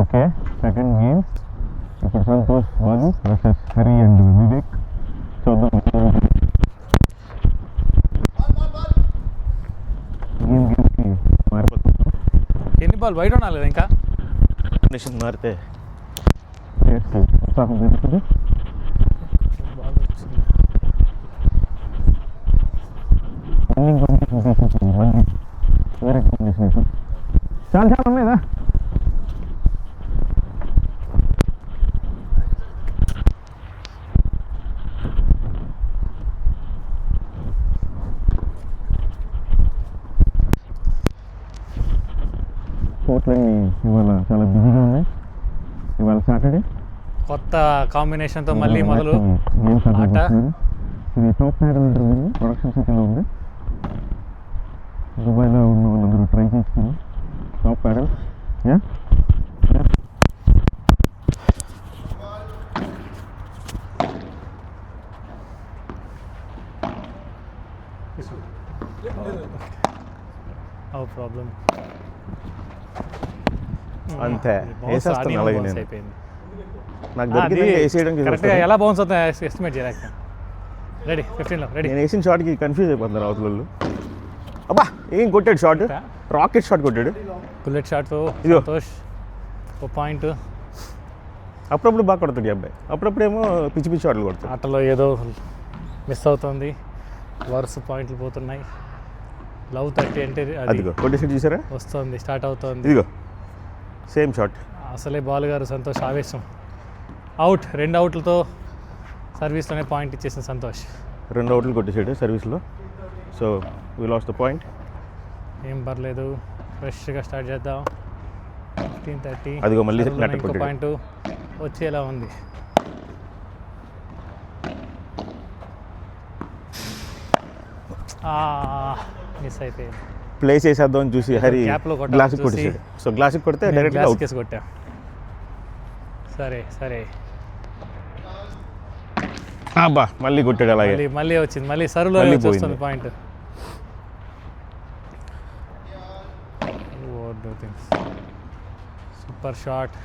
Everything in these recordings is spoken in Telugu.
ఓకే, సెకండ్ గేమ్ ఇప్పుడు సంతోష్ బాలు వర్సెస్ హరి అండ్ వివేక్. చూద్దాం గేమ్కి మారిపోతుంది. ఎన్ని బాల్ బయట ఉండాలి ఇంకా కండిషన్ మారితే ఉత్సాహం పెరుగుతుంది. రన్నింగ్ కాంపిటీషన్ తీసుకొచ్చింది మళ్ళీ వేరే కాంపిటీషన్ అయితే చాలా చాలా ఉన్నాయిదా. కోర్టులన్నీ ఇవాళ చాలా బిజీగా ఉన్నాయి. ఇవాళ సాటర్డే కొత్త కాంబినేషన్తో మళ్ళీ మొదలు గేమ్స్ ఆట. ఆడుతున్నారు. ఇది టాప్ ప్యాడల్ ఉంటుంది, ప్రొడక్షన్ సిటీలో ఉంది. దుబాయ్లో ఉన్న వాళ్ళందరూ ట్రై చేస్తున్నారు top paddle. Yeah no problem. అంతే వేసేస్తాను అలాగే నేను. అయిపోయింది. నాకు దొరికింది వేసేయడం కరెక్ట్గా ఎలా బౌన్స్ అవుతుంది ఎస్టిమేట్ చేయలేక. రెడీ 15లో రెడీ. నేను వేసిన షాట్కి కన్ఫ్యూజ్ అయిపోతున్నారు అవతల వాళ్ళు. అబ్బా ఏం కొట్టాడు షాట్, రాకెట్ షాట్ కొట్టాడు. బుల్లెట్ షాట్తో ఇదిగో. సంతోష్ ఓ పాయింట్. అప్పుడప్పుడు బాగా కొడతాడు ఈ అబ్బాయి, అప్పుడప్పుడేమో పిచ్చి పిచ్చి షాట్లు కొడతాడు. ఆటలో ఏదో మిస్ అవుతుంది, వరుస పాయింట్లు పోతున్నాయి. లవ్ 30 అంటే అదిగో కొట్టేసి చూసారా, వస్తుంది, స్టార్ట్ అవుతుంది. ఇదిగో సేమ్ షాట్. అసలే బాల్ గారు సంతోష్ ఆవేశం. అవుట్, 2 అవుట్లతో సర్వీస్లోనే పాయింట్ ఇచ్చేసిన సంతోష్. 2 అవుట్లు కొట్టేసాడు సర్వీస్లో. So we last the point. ఏం పర్లేదు, ఫ్రెష్గా స్టార్ట్ చేద్దాం. 15:30. అదిగో మళ్ళీ సర్వీస్లో నెట్ ఇంకో కొట్టాడు. పాయింట్ వచ్చేలా ఉంది. మిస్ అయిపోయింది. ప్లే చేసేద్దాం అని చూసి హరి గ్యాప్లో కొట్టాలని గ్లాస్కి చూసి కొట్టేసాడు. సో గ్లాస్కి కొడితే డైరెక్ట్గా గ్లాస్ అవుట్. కేసు కొట్టా. సరే సరే, అబ్బా మళ్ళీ కొట్టాడు అలాగే. మళ్ళీ వచ్చింది, మళ్ళీ సర్వ్లో మళ్ళీ వస్తుంది పోయింది. పాయింట్. సూపర్ షాట్,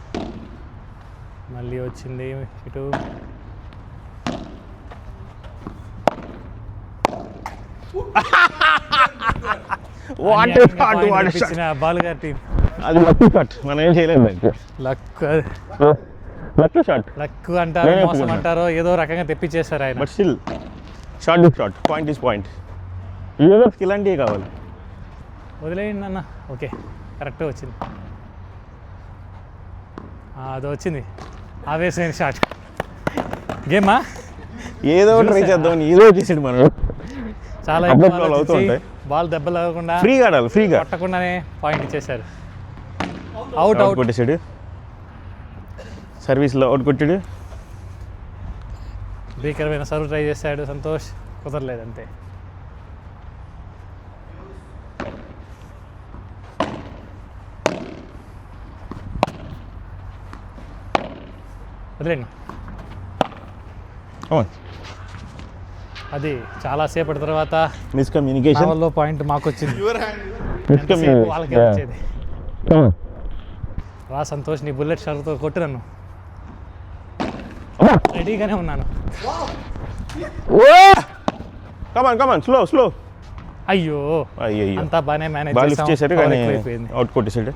మళ్ళీ వచ్చింది ఇటు. What shot, what shot. Ball గారి టీం అది లక్కీ షాట్, మనం ఏం చేయలేదు. లక్ లక్కీ షాట్ లక్ అంటారో నేనే మోసం ఒప్పుకున్నా. అంటారో ఏదో రకంగా తెప్పించేశారు ఆయన. But still short is short, point is point. యూజర్స్కి ఇలాంటివి కావాలి. వదిలేయండి అన్న. ఓకే, కరెక్ట్గా వచ్చింది. అది వచ్చింది, ఆవేశమైన షాట్. గేమా ఏదో ఒకటి ట్రై చేద్దాం, ఏదో చేసాడు మనం. చాలా అప్పుడప్పుడు అలా అవుతూ ఉంటాయి. బాల్ దెబ్బలు అవ్వకుండా ఫ్రీగా ఆడాలి, ఫ్రీగా. కొట్టకుండానే పాయింట్ ఇచ్చేశారు. Out out out. కొట్టేశాడు, సర్వీస్లో అవుట్ కొట్టాడు. భీకరమైన సర్వ్ ట్రై చేశాడు సంతోష్, కుదరలేదు అంతే. వదిలేండి. అది చాలాసేపటి తర్వాత మిస్కమ్యూనికేషన్. నావల్లో పాయింట్ మాకు వచ్చింది. మిస్కమ్యూనికేషన్. వాళ్ళకే వచ్చేది. రా సంతోష్, నీ బుల్లెట్ షాట్తో కొట్టు నన్ను. రెడీగానే ఉన్నాను. కమాన్ కమాన్, స్లో స్లో. అయ్యో, అయ్యో అంతా బాగానే మేనేజ్ బాల్ లిఫ్ట్ చేశారు కానీ అయిపోయింది. అవుట్ కొట్టేశాడు.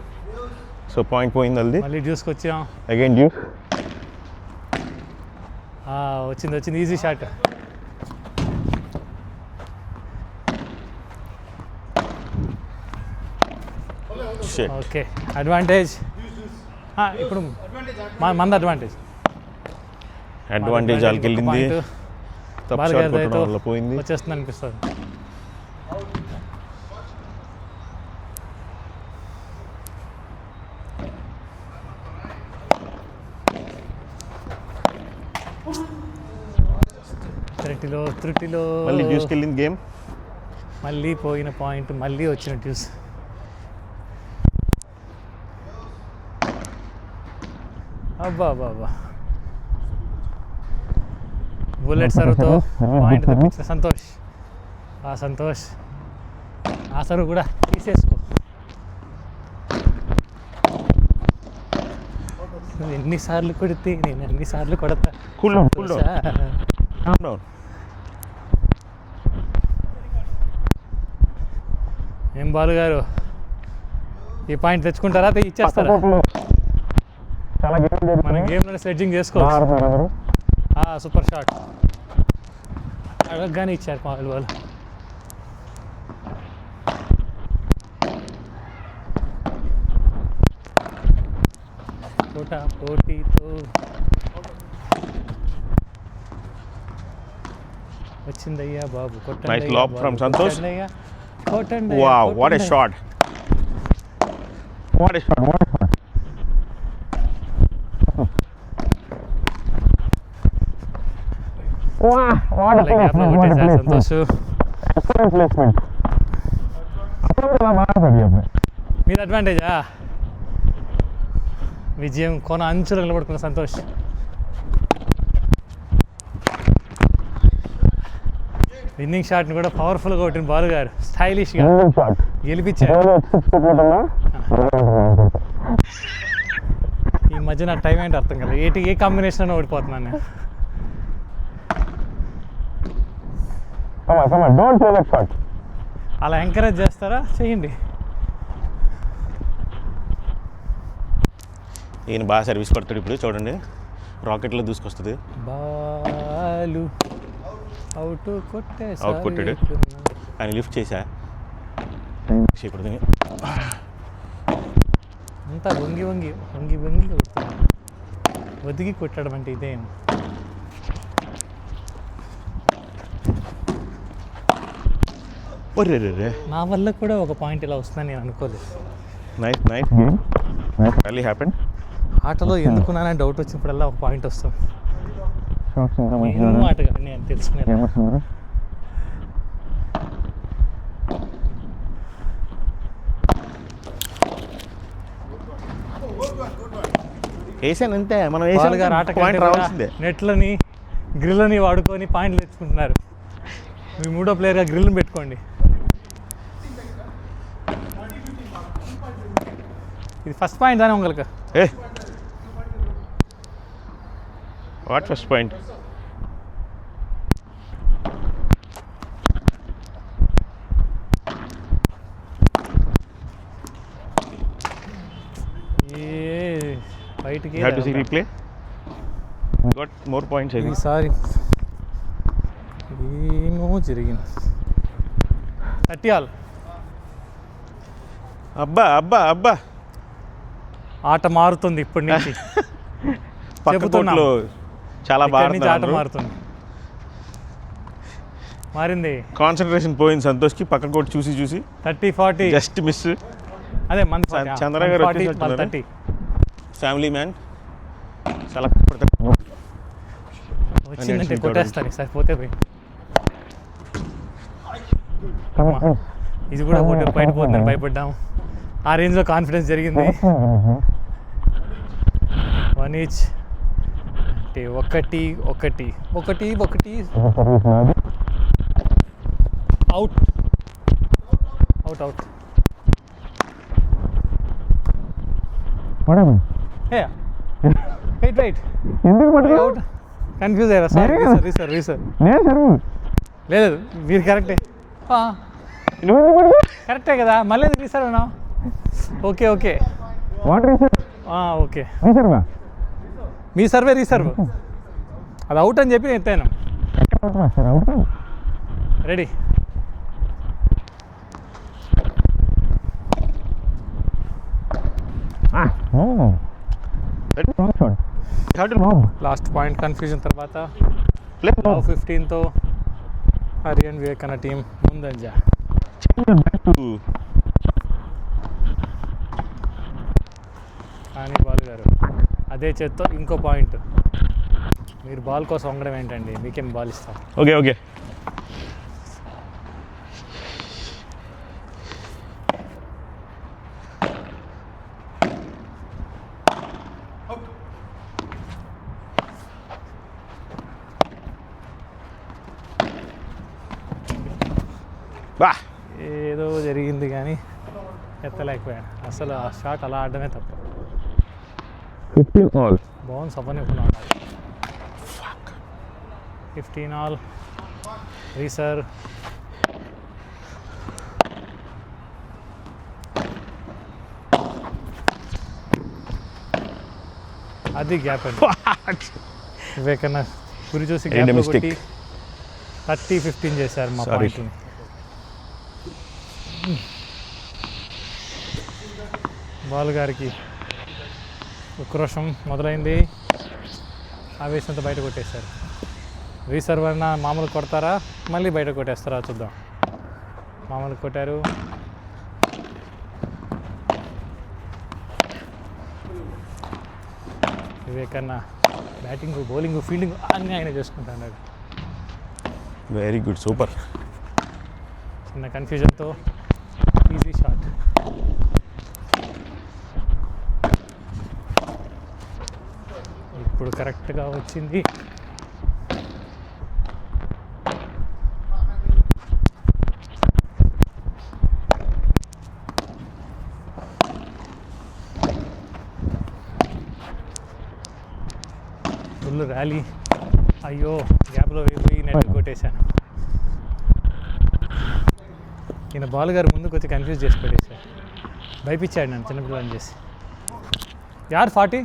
సో పాయింట్ పోయింది అది. మళ్ళీ డ్యూస్కి వచ్చాం. Again deuce. వచ్చింది ఈజీ షాట్. Okay, advantage. ఇప్పుడు మంది అడ్వాంటేజ్. అడ్వాంటేజ్ వాళ్ళకి వెళ్ళింది. తప్పు షాట్ కొట్టడం వల్ల పోయింది. వచ్చేస్తుంది అనిపిస్తుంది. త్రుటిలో మళ్ళీ డ్యూస్కి వెళ్ళింది గేమ్. మళ్ళీ పోయిన పాయింట్, మళ్ళీ వచ్చిన డ్యూస్. అబ్బా బాబా, బుల్లెట్ సర్వ్తో పాయింట్ తెప్పించిన సంతోష్. సంతోష్ ఆ సర్వ్ కూడా తీసేసుకో. నువ్వు ఎన్నిసార్లు కొడితే నేను ఎన్నిసార్లు కొడతా. Cool down, cool down, calm down. ఏం బాలు గారు, ఈ పాయింట్ తెచ్చుకుంటారా ఇచ్చేస్తారా? చాలా గేమ్ మన గేమ్లో స్లెడ్జింగ్ చేసుకోవచ్చు. సూపర్ షాట్ అడగగానే ఇచ్చారు వాళ్ళు. పోటీతో వచ్చిందయ్యా బాబు. Nice lob from Santosh. కొట్టండి. Wow, what a shot. What a shot, what a shot. Wow, what a placement. Santosh Excellent placement. అప్పుడు అలా మాట్లాడాలి అప్పుడు. మీద అడ్వాంటేజా? విజయం కొన అంచులు నిలబడుకున్న సంతోష్. విన్నింగ్ షాట్ని కూడా పవర్ఫుల్గా కొట్టిన బాలు గారు, స్టైలిష్గా గెలిపించారు. ఈ మధ్య నా టైం ఏంటి అర్థం కదా, ఏ కాంబినేషన్ ఓడిపోతున్నాను నేను. అలా ఎంకరేజ్ చేస్తారా? చేయండి. ఈయన బాగా సర్వీస్ కొడతాడు. ఇప్పుడు చూడండి, రాకెట్లో దూసుకొస్తుంది. బాలు అవుట్ కొట్టాడు. ఆయన లిఫ్ట్ చేశా ఇప్పుడు అంతా వంగి వంగి వంగి వంగి కొడుతున్నాడు. ఒదిగి కొట్టడం అంటే ఇదేం? నా వల్ల కూడా ఒక పాయింట్ ఇలా వస్తుందని నేను అనుకోలేదు. Nice nice really happened. ఆటలో ఎందుకున్నానని డౌట్ వచ్చినప్పుడల్లా ఒక పాయింట్ వస్తుంది. నేను ఆటగా నేను తెలుసుకున్నాను. వేసానంతే, మనం గారు ఆట పాయింట్ రావాల్సిందే. నెట్లని గ్రిల్లని వాడుకొని పాయింట్లు తెచ్చుకుంటున్నారు. మీ మూడో ప్లేయర్గా గ్రిల్ని పెట్టుకోండి. ఇది ఫస్ట్ పాయింట్ దానే உங்களுக்கு. What first point? బయటికి రీప్లే గాట్ మోర్ పాయింట్స్. ఈసారి ఏమో జరిగింది. 30 ఆల్. అబ్బా అబ్బా అబ్బా, ఆట మారుతుంది ఇప్పటి నుంచి. చెబుతున్నాను చాలా బాగా ఆట మారుతుంది. మారింది. కాన్సన్ట్రేషన్ పోయింది సంతోష్కి. పక్క కోట్ చూసి చూసి 30-40 జస్ట్ మిస్. అదే మన చంద్ర గారు 30 ఫ్యామిలీ మ్యాన్ చాలా వచ్చిందంటే కొట్టేస్తాను. సరిపోతే పోయి ఇది కూడా బయట పోతుందని భయపడ్డాము. ఆ రేంజ్లో కాన్ఫిడెన్స్ జరిగింది. 1 ఈచ్ అంటే 1-1 అవుట్ అవుట్ అవుట్. రైట్ ఎందుకు పట్టుకో? అవుట్. కన్ఫ్యూజ్ అయ్యారా? సారీ రీసర్ లేదు, మీరు కరెక్టే. కరెక్టే కదా, మళ్ళీ రీసర్ అన్నావు. Okay okay okay. మీ సర్వే రీసర్వ్ అది అవుట్ అని చెప్పి నేను ఎత్తాను. రెడీ. లాస్ట్ పాయింట్ కన్ఫ్యూజన్ తర్వాత 15తో హరియన్ వివేక్ అన్న టీం ముందంజా. కానీ బాల్ గారు అదే చేత్తో ఇంకో పాయింట్. మీరు బాల్ కోసం వంగడం ఏంటండి? మీకేం బాల్ ఇస్తాం. Okay okay. బా ఏదో జరిగింది కానీ ఎత్తలేకపోయాను. అసలు ఆ షాట్ అలా ఆడడమే తప్ప. 15 all. బౌన్స్ అవ్వనివ్వకుండా ఉండాలి. 15 ఆల్. రీసర్. అది గ్యాప్ అండి. వివేకన్న గురి చూసి గ్యాప్ కొట్టి 30-15 చేశారు మా పాయింట్ని. బాల్ గారికి ఉక్రోషం మొదలైంది. ఆవేశంతో బయట కొట్టేశారు. రీసర్వ్ అన్న మామూలు కొడతారా మళ్ళీ బయట కొట్టేస్తారా చూద్దాం. మామూలు కొట్టారు. వివేకన్న బ్యాటింగ్, బౌలింగ్, ఫీల్డింగ్ అన్నీ ఆయన చేసుకుంటున్నాడు. Very good, super. చిన్న కన్ఫ్యూజన్తో ఈజీ షాట్. ఇప్పుడు కరెక్ట్గా వచ్చింది. Full rally. అయ్యో గ్యాప్లో వేసి నెట్ కొట్టేశాను. ఈయన బాల్ గారు ముందుకు వచ్చి కన్ఫ్యూజ్ చేసి పెట్టేశారు. భయపించాడు నన్ను చిన్నపిల్లని చేసి. యార్ 40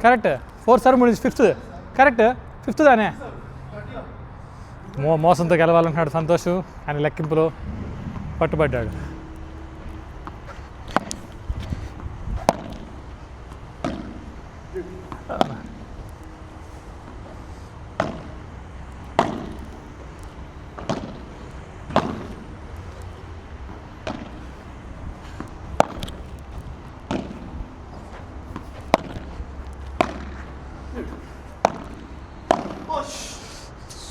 కరెక్ట్. 4 సర్వ్ ముడించి 5th కరెక్ట్. 5th దానే. మోసంతో గెలవాలన్నాడు సంతోష్, కానీ లెక్కింపులో పట్టుబడ్డాడు.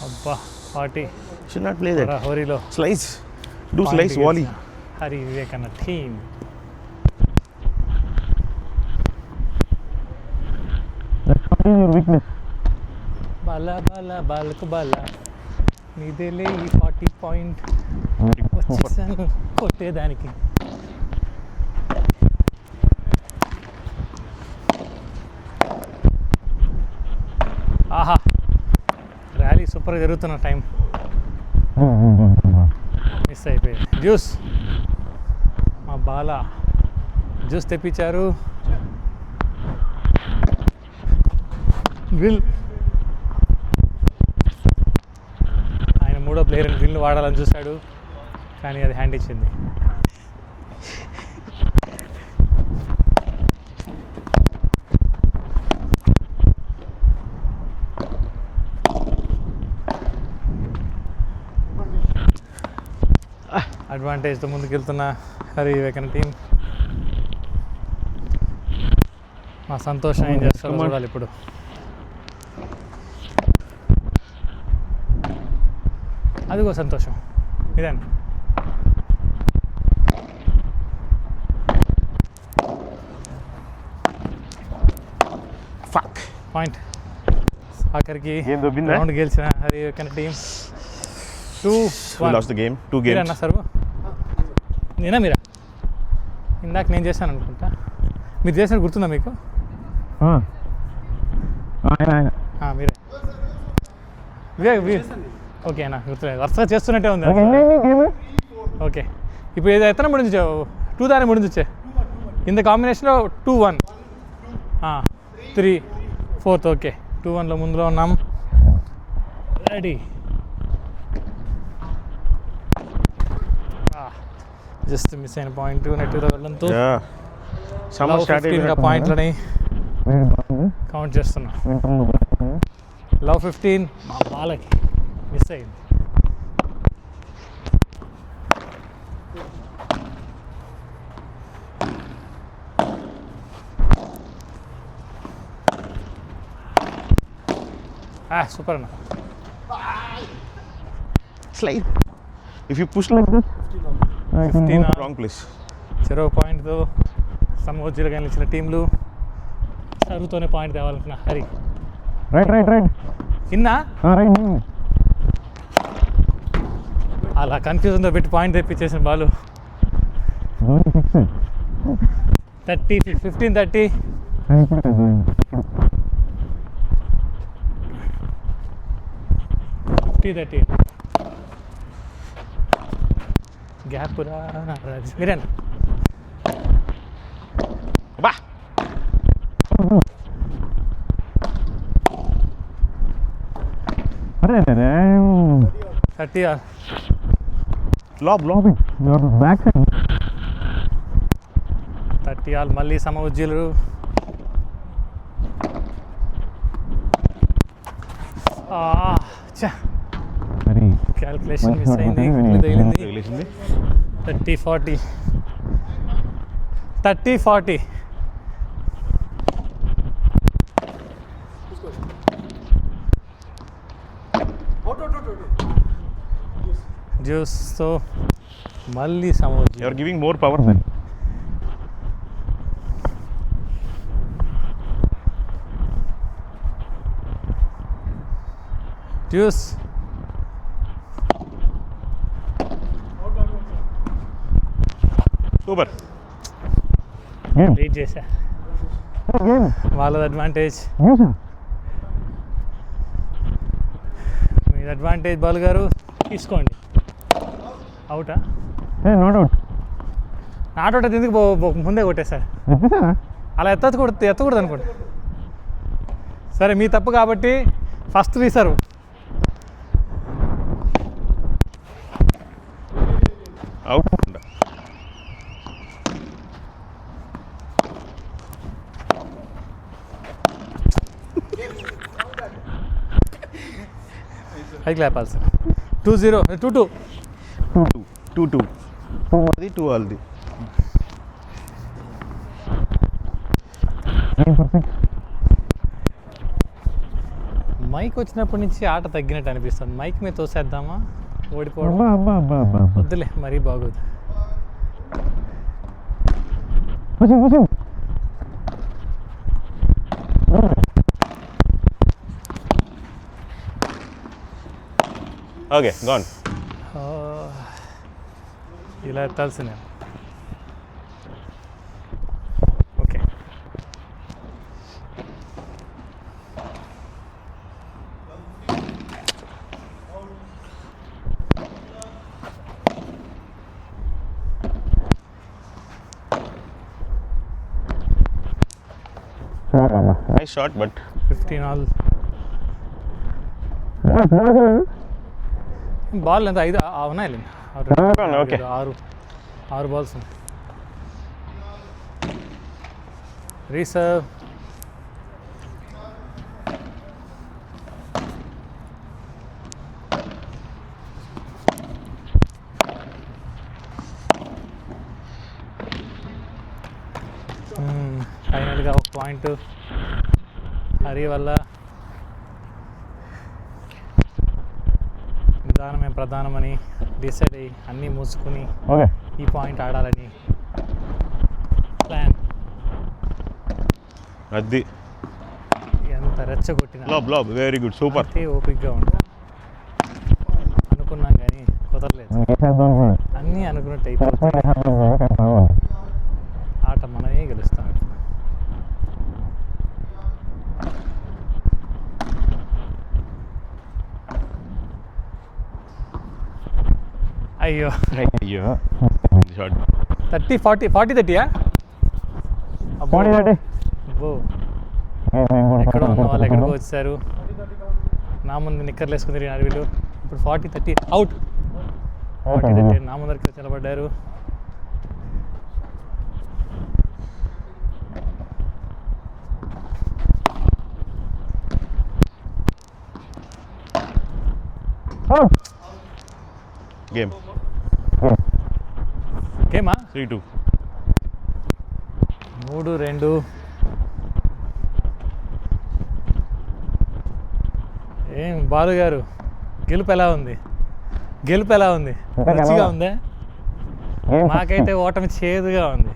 అబ్బా 40. Should not play that. హోరీలో Slice. Do slice volley. Hari వివేకన్న టీమ్. Your weakness. బల బల బాలకు బల నీదేలే ఈ 40 పాయింట్ వచ్చేసాను కొట్టేదానికి. ఆహా ర్యాలీ సూపర్గా జరుగుతున్న టైం మిస్ అయిపోయింది. జ్యూస్ మా బాల జ్యూస్ తెప్పించారు. విల్ ఆయన మూడో ప్లేయర్ని విల్ వాడాలని చూశాడు, కానీ అది హ్యాండ్ ఇచ్చింది. అడ్వాంటేజ్తో ముందుకెళ్తున్న హరి వివేకన్ టీం. మా సంతోషం ఏం చేస్తారో చూడాలి ఇప్పుడు. అదిగో సంతోషం ఇదండి. పాయింట్. ఆఖరికి రౌండ్ గెలిచిన Hari Vivekan team 2-1. Lost the game. 2 games. మీరన్నా సర్వ్ నేనా మీరా? ఇందాక నేను చేశాను అనుకుంటా. మీరు చేసినట్టు గుర్తుందా మీకు? మీరే ఓకే అన్న గుర్తులేదు. వరుసగా చేస్తున్నట్టే ఉంది. ఓకే ఇప్పుడు ఏదో ఎత్తన ముడించావు? 2 దాన్ని ముడించే ఇంత కాంబినేషన్లో 2-1 3 4th. ఓకే 2-1లో ముందులో ఉన్నాం. రెడీ. జస్ట్ మిస్ అయిన పాయింట్ నెట్ వెళ్ళడంతో పాయింట్లని కౌంట్ చేస్తున్నాం. లవ్ 15 మా బాలకి మిస్ అయింది. సూపర్ అన్న. Slide. If you push like this, 15 wrong place. 0 పాయింట్తో సమోజ్జీలుగా నిలిచిన టీంలు సరుతోనే పాయింట్ తేవాలనుకున్నా హరి. రైట్ ఇన్నా రైట్. అలా కన్ఫ్యూజన్తో పెట్టి పాయింట్ తెప్పించేసిన బాలు 30, 15, 30. గ్యాప్ మీరేనా బా అరే 30 లోబ్ బ్యాక్ సైడ్ 30 ఆల్ మళ్ళీ సమ ఉజ్జీలు మరి క్యాల్కులేషన్ మిస్ అయింది తగిలింది తగిలేసింది 30, 40 30, 40 జ్యూస్తో మళ్ళీ సమోజీ you are giving more power juice super read చేశా వాళ్ళది అడ్వాంటేజ్ మీరు అడ్వాంటేజ్ బాల్ గారు తీసుకోండి అవుటా నాట్ అవుట్ నాట్ అవుట్ అయితే ఎందుకు ముందే కొట్టేశారు అలా ఎత్తకూడదు అనుకోండి సరే మీ తప్పు కాబట్టి ఫస్ట్ రీసర్వ్ అవుట్ అది లేపాలి సార్ 2-0 2-2 2 అది 2 వాళ్ళది మైక్ వచ్చినప్పటి నుంచి ఆట తగ్గినట్టు అనిపిస్తుంది మైక్ మీద తోసేద్దామా ఓడిపోవడం వద్దులే మరీ బాగోదు ఓకే గాన్ ఇలా ఎత్తాల్సిందే okay nice shot but 15 all ball ఎంత 5 ఉన్నాయిలే ఓకే 6 బాల్స్ రీసర్వ్ ఫైనల్గా ఒక పాయింట్ హరి వల్ల నిదానమే ప్రధానమని డిసైడ్ అయ్యి అన్నీ మూసుకుని ఈ పాయింట్ ఆడాలని ప్లాన్ అది ఎంత రెచ్చగొట్టిన లోబ్ వెరీ గుడ్ సూపర్ అంతే ఓపిక్గా ఉంటా అనుకున్నాం కానీ కుదరలేదు అన్నీ అనుకున్నట్టు అయిపోతుంది ఆట మనమే గెలుస్తాం అయ్యో షాట్ 30, 40 30 అబ్బో ఎక్కడో ఉన్న వాళ్ళు ఎక్కడికో వచ్చారు నా ముందు నిక్కర్లు వేసుకుని తిరిగినారు వీళ్ళు ఇప్పుడు 40, 30 అవుట్ 40, 30 నా ముందరికి నిలబడ్డారు గేమా 3-2 3-2 ఏం బాలు గారు గెలుపు ఎలా ఉంది మంచిగా ఉందే మాకైతే ఓటమి చేదుగా ఉంది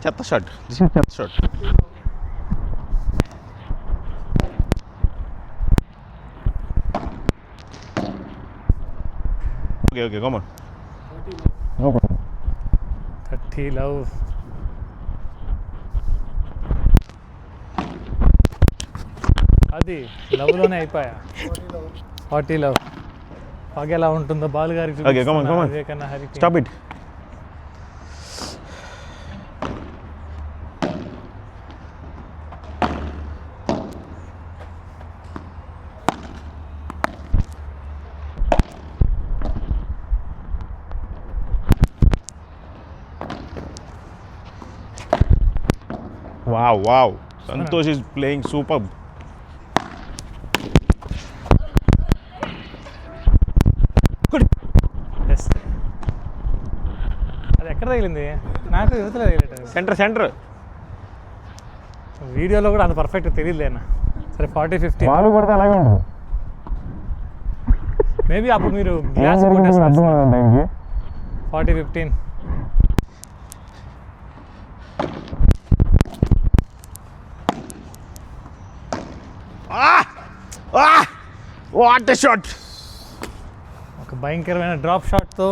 చెత్త shot Okay, come on. 40 love. అది లవ్లోనే అయిపోయా. 40 లవ్. పగ ఎలా ఉంటుందో బాలు గారికి Okay, come on, come on. వివేకన్న హరికి. Stop it. Wow. Santosh is playing superb. Yes. అది ఎక్కడ తగిలింది? నాకు యువతలో తగిలేట. సెంటర్ వీడియోలో కూడా అంత పర్ఫెక్ట్ తెలియదులేనా. సరే 40-50. బాల్ కొడితే అలాగే ఉండదు. మేబీ అప్పుడు మీరు గ్లాస్ అర్థం అవ్వదు టైంకి. 40-15. What a shot. ఒక భయంకరమైన డ్రాప్ షాట్తో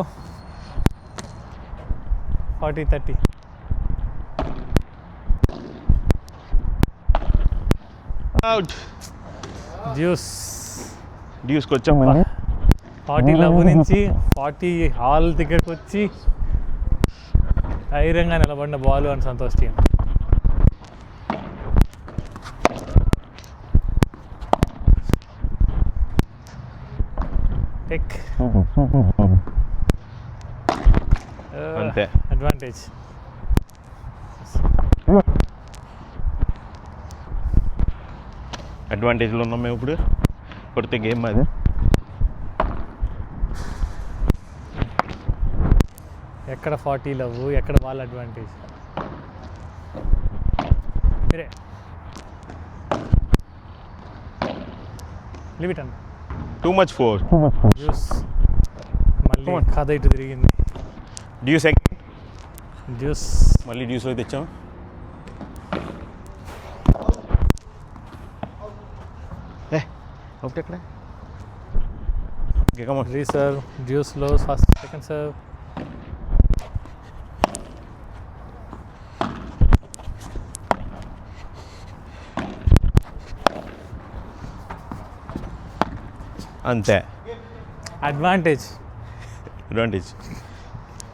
40-30. అవుట్. డ్యూస్కి వచ్చాం. 40 లవ్ నుంచి 40 హాల్ దగ్గరకు వచ్చి ధైర్యంగా నిలబడిన బాలు అని సంతోష్ టీం. టెక్ అంతే. అడ్వాంటేజ్. అడ్వాంటేజ్లో ఉన్నాం మేము ఇప్పుడు. కొడితే గేమ్ అది. ఎక్కడ 40 లవ్, ఎక్కడ వాళ్ళ అడ్వాంటేజ్. మీరే లీవ్ ఇట్ అన్న. Too much four. జ్యూస్ మళ్ళీ కథ ఇటు తిరిగింది. డ్యూస్ జ్యూస్ మళ్ళీ డ్యూస్లో తెచ్చాం. అవుట్ ఎక్కడ? Okay, come on. రీసర్వ్. జ్యూస్లో ఫస్ట్ సెకండ్ సర్వ్. అంతే. అడ్వాంటేజ్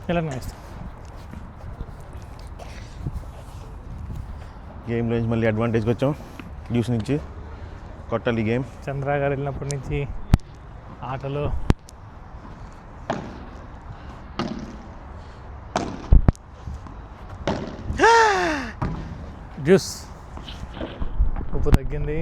ఇలా ఇస్తాం. గేమ్లో నుంచి మళ్ళీ అడ్వాంటేజ్కి వచ్చాం. డ్యూస్ నుంచి కొట్టాలి గేమ్. చంద్ర గారు వెళ్ళినప్పటి నుంచి ఆటలో జ్యూస్ ఉప్పు తగ్గింది.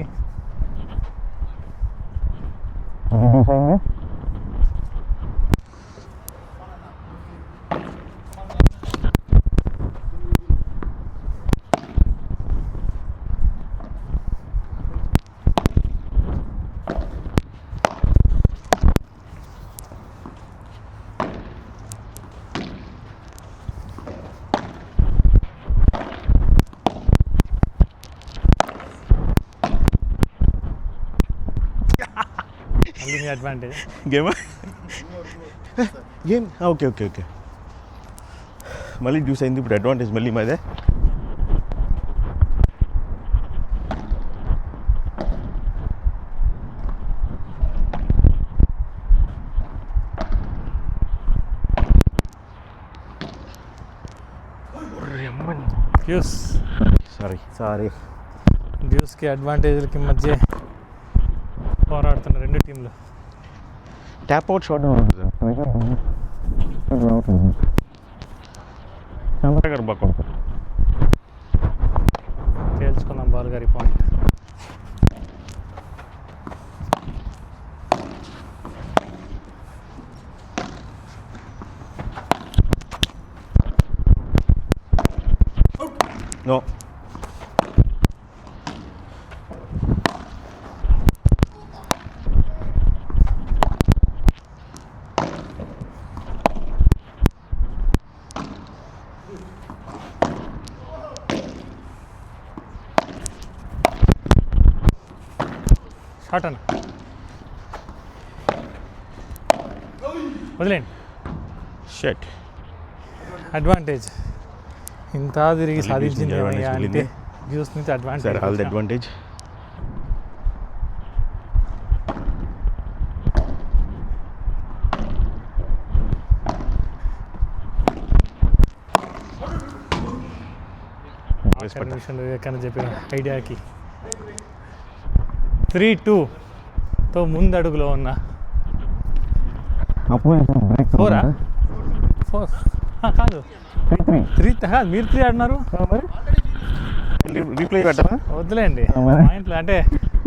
మళ్ళీ మీ అడ్వాంటేజ్. Game okay. మళ్ళీ డ్యూస్ అయింది. ఇప్పుడు అడ్వాంటేజ్ మళ్ళీ మాదే. డ్యూస్. సారీ. డ్యూస్కి అడ్వాంటేజ్లకి మధ్య పోరాడుతున్న రెండు టీంలు. ట్యాప్ అవుట్ షాట్ చంద్రగారు బాగా కొడతారు. తేల్చుకుందాం బాల్ గారి పాయింట్. నో. షాట్ అన్న వదిలేండి. షట్. అడ్వాంటేజ్ ఇంత తిరిగి సాధించింది ఏమయ్యా అంటే వ్యూస్ నుంచి సరే all the advantage. Advantage. Vivekananda చెప్పిన ఐడియాకి 3-2తో ముందడుగులో ఉన్న బ్రేక్ 4 కాదు 3 కాదు, మీరు 3 ఆడినారు. రీప్లే పెట్టరా? వద్దులేండి మా ఇంట్లో అంటే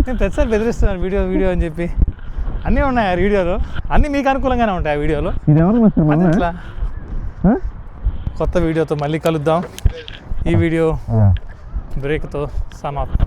నేను ప్రతిసారి బెదిరిస్తున్నాను వీడియో అని చెప్పి. అన్నీ ఉన్నాయి ఆ వీడియోలో, అన్నీ మీకు అనుకూలంగానే ఉంటాయి ఆ వీడియోలో. అది ఎట్లా? కొత్త వీడియోతో మళ్ళీ కలుద్దాం. ఈ వీడియో బ్రేక్తో సమాప్తం.